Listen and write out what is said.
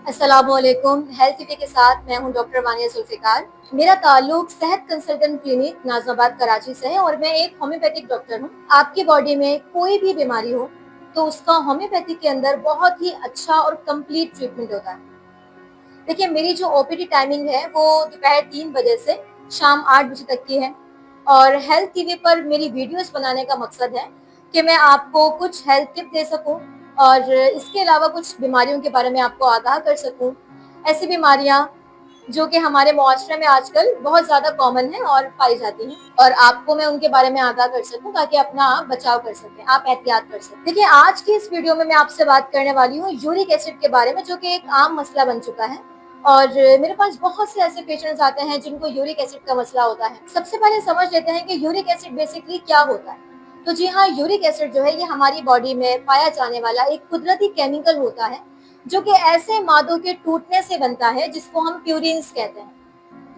अस्सलामुअलैकुम। Health TV के साथ मैं हूं डॉक्टर वानिया जुल्फिकार। मेरा ताल्लुक सेहत कंसल्टेंट क्लिनिक नाजमाबाद कराची से है और मैं एक होम्योपैथिक डॉक्टर हूं। आपकी बॉडी में कोई भी बीमारी हो तो उसका होम्योपैथिक के अंदर बहुत ही अच्छा और कंप्लीट ट्रीटमेंट होता है। देखिए, मेरी जो ओपीडी टाइमिंग है वो दोपहर 3 बजे से शाम 8 बजे तक की है और हेल्थ टीवी पर मेरी वीडियोस बनाने का मकसद है कि मैं आपको कुछ हेल्थ टिप दे सकूं और इसके अलावा कुछ बीमारियों के बारे में आपको आगाह कर सकूं। ऐसी बीमारियां जो कि हमारे मुआशरे में आजकल बहुत ज़्यादा कॉमन है और पाई जाती हैं और आपको मैं उनके बारे में आगाह कर सकूं ताकि अपना आप बचाव कर सकें, आप एहतियात कर सकें। देखिए, आज की इस वीडियो में मैं आपसे बात करने वाली हूँ यूरिक एसिड के बारे में, जो कि एक आम मसला बन चुका है और मेरे पास बहुत से ऐसे पेशेंट्स आते हैं जिनको यूरिक एसिड का मसला होता है। सबसे पहले समझ लेते हैं कि यूरिक एसिड बेसिकली क्या होता है। तो जी हाँ, यूरिक एसिड जो है ये हमारी बॉडी में पाया जाने वाला एक कुदरती केमिकल होता है जो कि ऐसे मादों के टूटने से बनता है जिसको हम प्यूरिन्स कहते हैं।